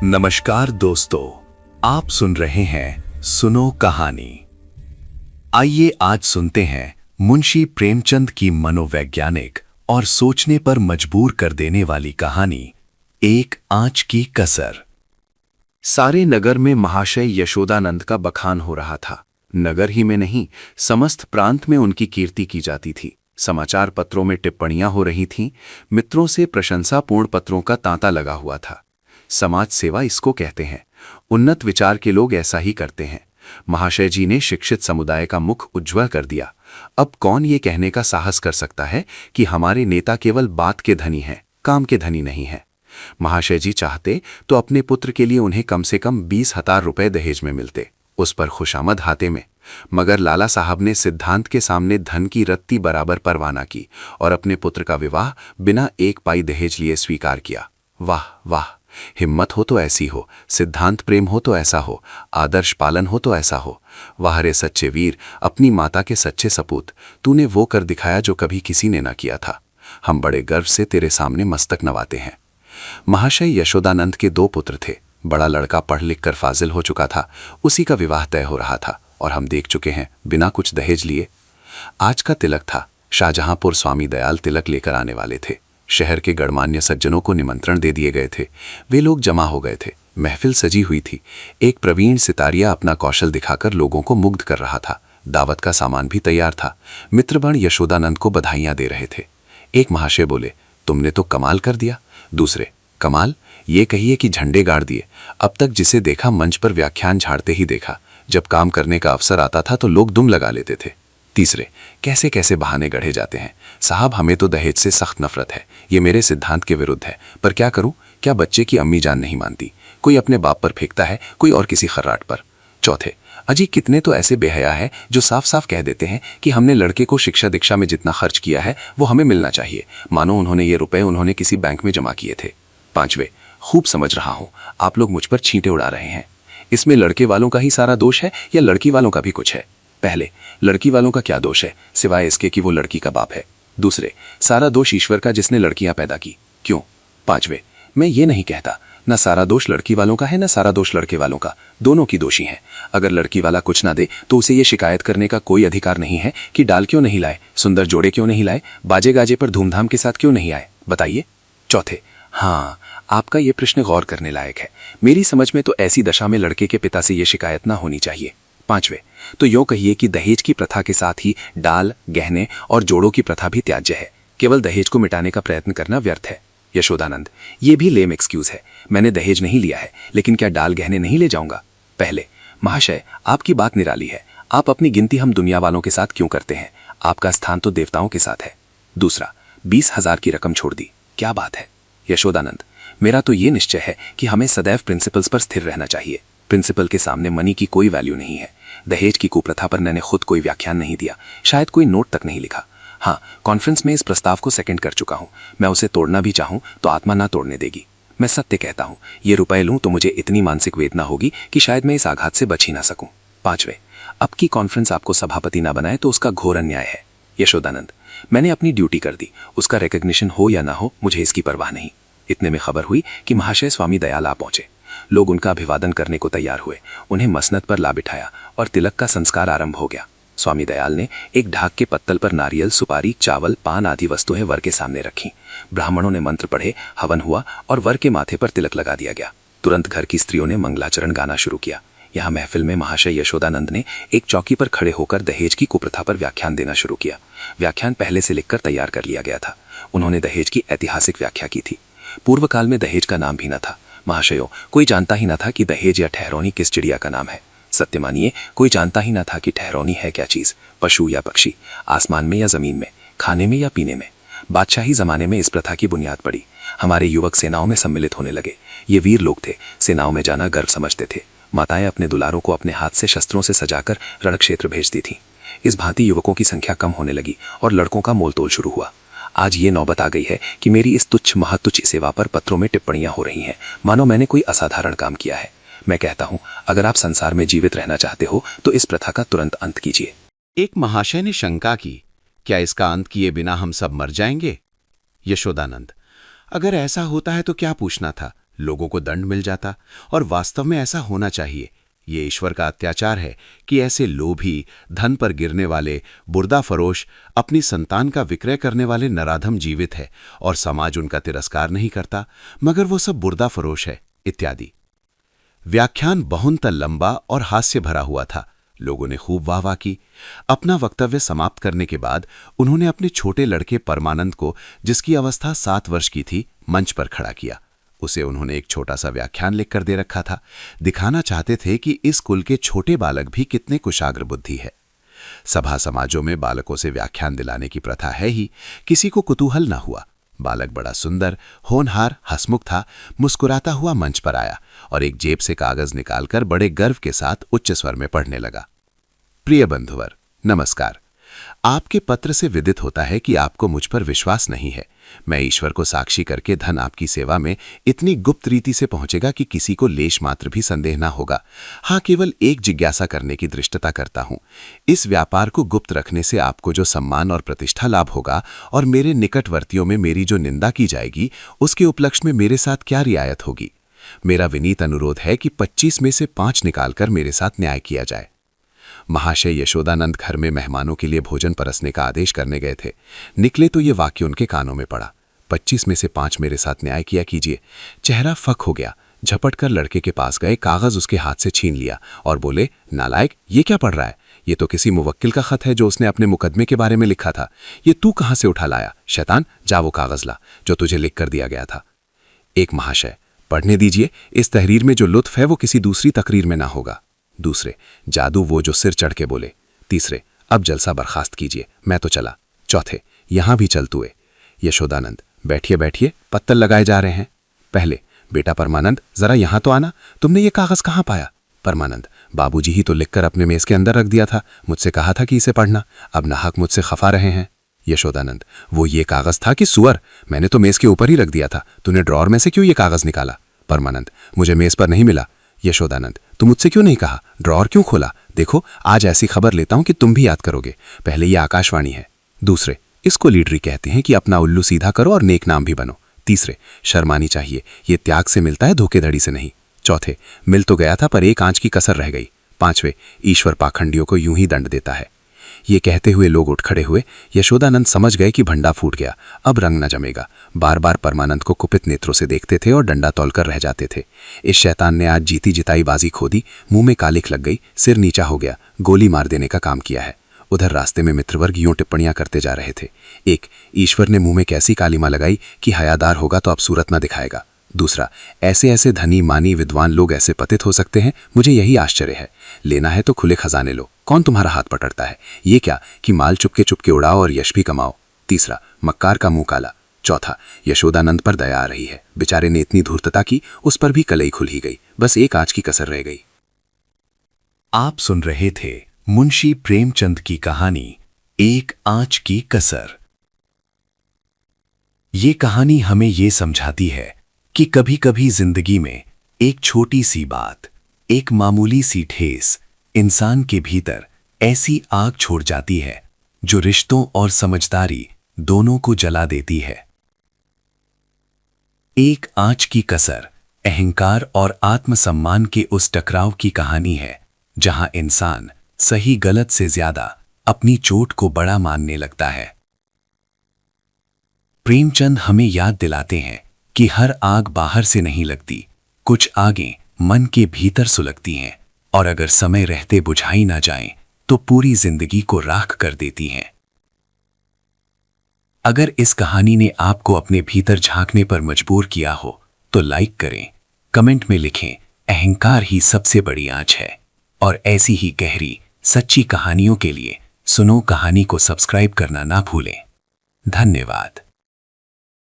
नमस्कार दोस्तों, आप सुन रहे हैं सुनो कहानी। आइए आज सुनते हैं मुंशी प्रेमचंद की मनोवैज्ञानिक और सोचने पर मजबूर कर देने वाली कहानी, एक आंच की कसर। सारे नगर में महाशय यशोदानंद का बखान हो रहा था। नगर ही में नहीं, समस्त प्रांत में उनकी कीर्ति की जाती थी। समाचार पत्रों में टिप्पणियां हो रही थीं, मित्रों से प्रशंसापूर्ण पत्रों का तांता लगा हुआ था। समाज सेवा इसको कहते हैं। उन्नत विचार के लोग ऐसा ही करते हैं। महाशय जी ने शिक्षित समुदाय का मुख उज्ज्वल कर दिया। अब कौन ये कहने का साहस कर सकता है कि हमारे नेता केवल बात के धनी हैं, काम के धनी नहीं हैं। महाशय जी चाहते तो अपने पुत्र के लिए उन्हें कम से कम 20,000 रुपए दहेज में मिलते, उस पर खुशामद हाथे में। मगर लाला साहब ने सिद्धांत के सामने धन की रत्ती बराबर परवाना की और अपने पुत्र का विवाह बिना एक पाई दहेज लिए स्वीकार किया। वाह वाह, हिम्मत हो तो ऐसी हो, सिद्धांत प्रेम हो तो ऐसा हो, आदर्श पालन हो तो ऐसा हो। वाह रे सच्चे वीर, अपनी माता के सच्चे सपूत, तूने वो कर दिखाया जो कभी किसी ने ना किया था। हम बड़े गर्व से तेरे सामने मस्तक नवाते हैं। महाशय यशोदानंद के 2 पुत्र थे। बड़ा लड़का पढ़ लिख कर फाजिल हो चुका था, उसी का विवाह तय हो रहा था और हम देख चुके हैं बिना कुछ दहेज लिए। आज का तिलक था। शाहजहांपुर स्वामी दयाल तिलक लेकर आने वाले थे। शहर के गणमान्य सज्जनों को निमंत्रण दे दिए गए थे। वे लोग जमा हो गए थे। महफिल सजी हुई थी। एक प्रवीण सितारिया अपना कौशल दिखाकर लोगों को मुग्ध कर रहा था। दावत का सामान भी तैयार था। मित्रगण यशोदानंद को बधाइयां दे रहे थे। एक महाशय बोले, तुमने तो कमाल कर दिया। दूसरे, कमाल ये कहिए कि झंडे गाड़ दिए। अब तक जिसे देखा मंच पर व्याख्यान झाड़ते ही देखा। जब काम करने का अवसर आता था तो लोग दुम लगा लेते थे। तीसरे, कैसे कैसे बहाने गढ़े जाते हैं। साहब, हमें तो दहेज से सख्त नफरत है, ये मेरे सिद्धांत के विरुद्ध है, पर क्या करूं, क्या बच्चे की अम्मी जान नहीं मानती। कोई अपने बाप पर फेंकता है, कोई और किसी खर्राट पर। चौथे, अजी कितने तो ऐसे बेहया है जो साफ साफ कह देते हैं कि हमने लड़के को शिक्षा दीक्षा में जितना खर्च किया है वो हमें मिलना चाहिए, मानो उन्होंने ये रुपए उन्होंने किसी बैंक में जमा किए थे। पांचवे, खूब समझ रहा हूं आप लोग मुझ पर छींटे उड़ा रहे हैं। इसमें लड़के वालों का ही सारा दोष है या लड़की वालों का भी कुछ है? पहले, लड़की वालों का क्या दोष है सिवाय इसके कि वो लड़की का बाप है। दूसरे, सारा दोष ईश्वर का जिसने लड़कियां पैदा की। क्यों? पांचवे, मैं ये नहीं कहता न सारा दोष लड़की वालों का है न सारा दोष लड़के वालों का, दोनों की दोषी हैं। अगर लड़की वाला कुछ ना दे तो उसे ये शिकायत करने का कोई अधिकार नहीं है कि डाल क्यों नहीं लाए, सुंदर जोड़े क्यों नहीं लाए, बाजे गाजे पर धूमधाम के साथ क्यों नहीं आए, बताइए। चौथे, हाँ, आपका ये प्रश्न गौर करने लायक है। मेरी समझ में तो ऐसी दशा में लड़के के पिता से ये शिकायत ना होनी चाहिए। पांचवे, तो यूं कहिए कि दहेज की प्रथा के साथ ही डाल, गहने और जोड़ों की प्रथा भी त्याज्य है। केवल दहेज को मिटाने का प्रयत्न करना व्यर्थ है। यशोदानंद, ये भी लेम एक्सक्यूज है। मैंने दहेज नहीं लिया है, लेकिन क्या डाल गहने नहीं ले जाऊंगा? पहले, महाशय आपकी बात निराली है। आप अपनी गिनती हम दुनिया वालों के साथ क्यों करते हैं? आपका स्थान तो देवताओं के साथ है। दूसरा, 20,000 की रकम छोड़ दी, क्या बात है? यशोदानंद, मेरा तो ये निश्चय है कि हमें सदैव प्रिंसिपल्स पर स्थिर रहना चाहिए। प्रिंसिपल के सामने मनी की कोई वैल्यू नहीं है। दहेज की कुप्रथा पर मैंने खुद कोई व्याख्यान नहीं दिया, शायद कोई नोट तक नहीं लिखा। हाँ, कॉन्फ्रेंस में इस प्रस्ताव को सेकंड कर चुका हूं। मैं उसे तोड़ना भी चाहूं तो आत्मा ना तोड़ने देगी। मैं सत्य कहता हूं, ये रुपए लूं तो मुझे इतनी मानसिक वेदना होगी कि शायद मैं इस आघात से बच ही ना सकूं। पांचवे, अब की कॉन्फ्रेंस आपको सभापति ना बनाए तो उसका घोर अन्याय है। यशोदानंद, मैंने अपनी ड्यूटी कर दी, उसका रिकॉग्निशन हो या ना हो मुझे इसकी परवाह नहीं। इतने में खबर हुई कि महाशय स्वामी दयाल आ पहुंचे। लोग उनका अभिवादन करने को तैयार हुए। उन्हें मसनद पर ला बिठाया और तिलक का संस्कार आरंभ हो गया। स्वामी दयाल ने एक ढाक के पत्तल पर नारियल, सुपारी, चावल, पान आदि वस्तुएं वर के सामने रखी। ब्राह्मणों ने मंत्र पढ़े, हवन हुआ और वर के माथे पर तिलक लगा दिया गया। तुरंत घर की स्त्रियों ने मंगलाचरण गाना शुरू किया। यहाँ महफिल में महाशय यशोदानंद ने एक चौकी पर खड़े होकर दहेज की कुप्रथा पर व्याख्यान देना शुरू किया। व्याख्यान पहले से लिखकर तैयार कर लिया गया था। उन्होंने दहेज की ऐतिहासिक व्याख्या की थी। पूर्व काल में दहेज का नाम भी न था। महाशयों, कोई जानता ही न था कि दहेज या ठहरौनी किस चिड़िया का नाम है। सत्य मानिए, कोई जानता ही न था कि ठहरौनी है क्या चीज, पशु या पक्षी, आसमान में या जमीन में, खाने में या पीने में। बादशाही जमाने में इस प्रथा की बुनियाद पड़ी। हमारे युवक सेनाओं में सम्मिलित होने लगे। ये वीर लोग थे, सेनाओं में जाना गर्व समझते थे। माताएं अपने दुलारों को अपने हाथ से शस्त्रों से सजाकर रणक्षेत्र भेजती थीं। इस भांति युवकों की संख्या कम होने लगी और लड़कों का मोलतोल शुरू हुआ। आज ये नौबत आ गई है कि मेरी इस तुच्छ महतुच्छ सेवा पर पत्रों में टिप्पणियां हो रही हैं, मानो मैंने कोई असाधारण काम किया है। मैं कहता हूं, अगर आप संसार में जीवित रहना चाहते हो तो इस प्रथा का तुरंत अंत कीजिए। एक महाशय ने शंका की, क्या इसका अंत किए बिना हम सब मर जाएंगे? यशोदानंद, अगर ऐसा होता है तो क्या पूछना था, लोगों को दंड मिल जाता। और वास्तव में ऐसा होना चाहिए। ये ईश्वर का अत्याचार है कि ऐसे लोभी, धन पर गिरने वाले, बुर्दा फरोश, अपनी संतान का विक्रय करने वाले नराधम जीवित है और समाज उनका तिरस्कार नहीं करता, मगर वो सब बुर्दा फरोश है इत्यादि। व्याख्यान बहुत लंबा और हास्य भरा हुआ था। लोगों ने खूब वाहवाह की। अपना वक्तव्य समाप्त करने के बाद उन्होंने अपने छोटे लड़के परमानंद को, जिसकी अवस्था 7 वर्ष की थी, मंच पर खड़ा किया। उसे उन्होंने एक छोटा सा व्याख्यान लिखकर दे रखा था। दिखाना चाहते थे कि इस कुल के छोटे बालक भी कितने कुशाग्र बुद्धि है। सभा समाजों में बालकों से व्याख्यान दिलाने की प्रथा है ही, किसी को कुतूहल न हुआ। बालक बड़ा सुंदर, होनहार, हंसमुख था। मुस्कुराता हुआ मंच पर आया और एक जेब से कागज निकालकर बड़े गर्व के साथ उच्च स्वर में पढ़ने लगा। प्रिय बंधुवर, नमस्कार। आपके पत्र से विदित होता है कि आपको मुझ पर विश्वास नहीं है। मैं ईश्वर को साक्षी करके धन आपकी सेवा में इतनी गुप्त रीति से पहुंचेगा कि किसी को लेश मात्र भी संदेह ना होगा। हाँ, केवल एक जिज्ञासा करने की दृष्टता करता हूं। इस व्यापार को गुप्त रखने से आपको जो सम्मान और प्रतिष्ठा लाभ होगा और मेरे निकटवर्तियों में मेरी जो निंदा की जाएगी, उसके उपलक्ष्य में मेरे साथ क्या रियायत होगी। मेरा विनीत अनुरोध है कि 25 में से 5 निकालकर मेरे साथ न्याय किया जाए। महाशय यशोदानंद घर में मेहमानों के लिए भोजन परसने का आदेश करने गए थे। निकले तो ये वाक्य उनके कानों में पड़ा, 25 में से 5 मेरे साथ न्याय किया कीजिए। चेहरा फक हो गया। झपट कर लड़के के पास गए, कागज उसके हाथ से छीन लिया और बोले, नालायक, ये क्या पढ़ रहा है? ये तो किसी मुवक्किल का खत है जो उसने अपने मुकदमे के बारे में लिखा था। ये तू कहाँ से उठा लाया? शैतान, जा वो कागज ला जो तुझे लिख कर दिया गया था। एक, महाशय, पढ़ने दीजिए। इस तहरीर में जो लुत्फ है वो किसी दूसरी तकरीर में ना होगा। दूसरे, जादू वो जो सिर चढ़ के बोले। तीसरे, अब जलसा बर्खास्त कीजिए, मैं तो चला। चौथे, यहां भी चल तुए। यशोदानंद, बैठिए बैठिए, पत्तल लगाए जा रहे हैं। पहले, बेटा परमानंद, जरा यहां तो आना। तुमने ये कागज कहां पाया? परमानंद, बाबूजी ही तो लिखकर अपने मेज के अंदर रख दिया था। मुझसे कहा था कि इसे पढ़ना। अब नाहक मुझसे खफा रहे हैं। यशोदानंद, वो ये कागज था कि सुअर? मैंने तो मेज के ऊपर ही रख दिया था। तूने ड्रॉर में से क्यों ये कागज निकाला? परमानंद, मुझे मेज पर नहीं मिला। यशोदानंद, तुम मुझसे क्यों नहीं कहा? ड्रॉर क्यों खोला? देखो, आज ऐसी खबर लेता हूं कि तुम भी याद करोगे। पहले ये आकाशवाणी है। दूसरे, इसको लीडरी कहते हैं कि अपना उल्लू सीधा करो और नेक नाम भी बनो। तीसरे, शर्मानी चाहिए, ये त्याग से मिलता है, धोखेधड़ी से नहीं। चौथे, मिल तो गया था पर एक आंच की कसर रह गई। पांचवे, ईश्वर पाखंडियों को यूं ही दंड देता है। ये कहते हुए लोग उठ खड़े हुए। यशोदानंद समझ गए कि भंडा फूट गया, अब रंग न जमेगा। बार बार परमानंद को कुपित नेत्रों से देखते थे और डंडा तौलकर रह जाते थे। इस शैतान ने आज जीती जिताई बाजी खो दी। मुंह में कालिख लग गई, सिर नीचा हो गया, गोली मार देने का काम किया है। उधर रास्ते में मित्रवर्ग यूं टिप्पणियां करते जा रहे थे। एक, ईश्वर ने मुंह में कैसी कालिमा लगाई कि हयादार होगा तो अब सूरत न दिखाएगा। दूसरा, ऐसे ऐसे धनी मानी विद्वान लोग ऐसे पतित हो सकते हैं, मुझे यही आश्चर्य है। लेना है तो खुले खजाने लो, कौन तुम्हारा हाथ पकड़ता है? ये क्या कि माल चुपके चुपके उड़ाओ और यश भी कमाओ। तीसरा, मक्कार का मुंह काला। चौथा, यशोदानंद पर दया आ रही है। बेचारे ने इतनी धूर्तता की, उस पर भी कलई खुल ही गई, बस एक आंच की कसर रह गई। आप सुन रहे थे मुंशी प्रेमचंद की कहानी एक आंच की कसर। ये कहानी हमें ये समझाती है कि कभी कभी जिंदगी में एक छोटी सी बात, एक मामूली सी ठेस इंसान के भीतर ऐसी आग छोड़ जाती है जो रिश्तों और समझदारी दोनों को जला देती है। एक आंच की कसर अहंकार और आत्मसम्मान के उस टकराव की कहानी है जहां इंसान सही गलत से ज्यादा अपनी चोट को बड़ा मानने लगता है। प्रेमचंद हमें याद दिलाते हैं कि हर आग बाहर से नहीं लगती, कुछ आगें मन के भीतर सुलगती हैं और अगर समय रहते बुझाई ना जाएं तो पूरी जिंदगी को राख कर देती हैं। अगर इस कहानी ने आपको अपने भीतर झांकने पर मजबूर किया हो तो लाइक करें, कमेंट में लिखें, अहंकार ही सबसे बड़ी आंच है। और ऐसी ही गहरी सच्ची कहानियों के लिए सुनो कहानी को सब्सक्राइब करना ना भूलें। धन्यवाद।